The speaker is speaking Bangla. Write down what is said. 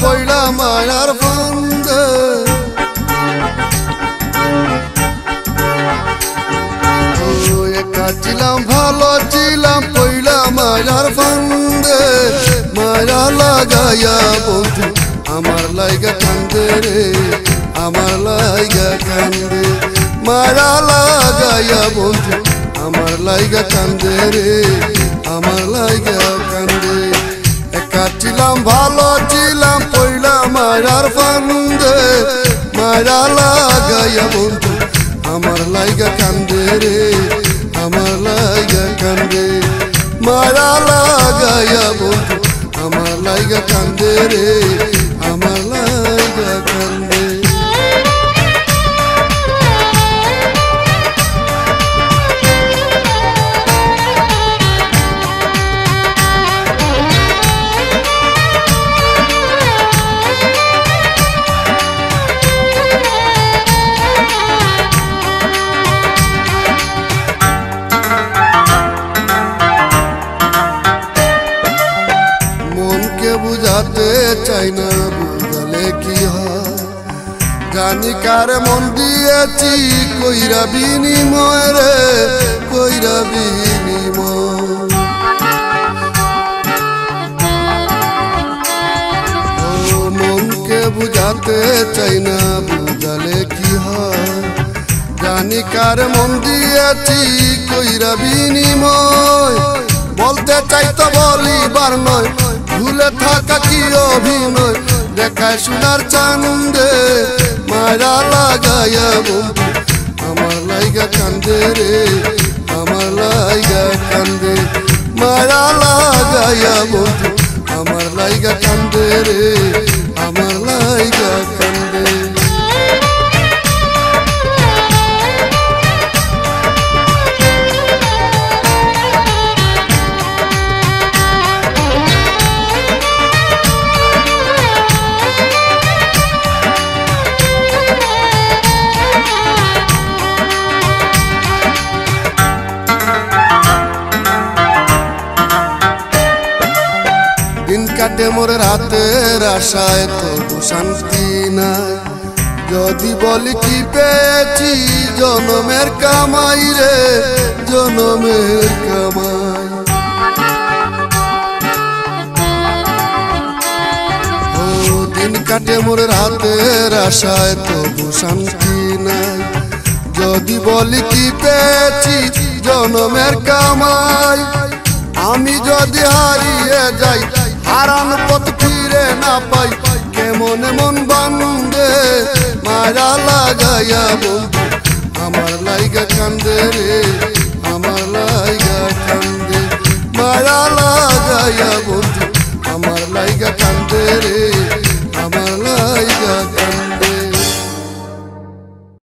পইলা মায়ার ফান্দে একা ছিলাম ভালো ছিলাম পইলা মায়ার ফান্দে মায়া লাগাইয়া বন্ধু আমার লাইগা কান্দে রে আমার লাইগা কান্দে মায়া লাগাইয়া বন্ধু আমার লাইগা কান্দে রে আমার লাইগা কান্দে একা ছিলাম ভালো ছিলাম পইলা মায়ার ফান্দে মায়া লাগাইয়া বন্ধু আমার লাইগা কান্দে রে আমার লাইগা কান্দে মায়া লাগাইয়া বন্ধু আমার লাইগা কান্দে রে আমার লাইগা কান্দে বুঝাতে চাই না বুঝালে কি হয় জানি কার মন দিয়েছি কইরা বিনিময় রে কইরা বিনিময় ও মনকে বুঝাতে চাই না বুঝালে কি হয় জানি কার মন দিয়েছি কইরা বিনিময় বলতে চাই তো বলিবার নয় ভুলে থাকা কি অভিনয় দেখায় সোনার চান্দে মায়া লাগাইয়া বন্ধু আমার লাইগা কান্দে রে আমার লাইগা কান্দে মায়া লাগাইয়া বন্ধু আমার লাইগা কান্দে রে আমার লাইগা কান্দে দিন কাটে মোর রাতের আশায় তবু শান্তি নাই যদি বলি কি পেয়েছি জনমের কামাই রে জনমের কামাই ও দিন কাটে মোর রাতের আশায় তবু শান্তি নাই যদি বলি কি পেয়েছি জনমের কামাই আমি যদি হারিয়ে যাই হারান পথ ফিরে না পাই কেমন মন বান্দে মায়া লাগাইয়া বন্ধু আমার লাইগা কান্দে রে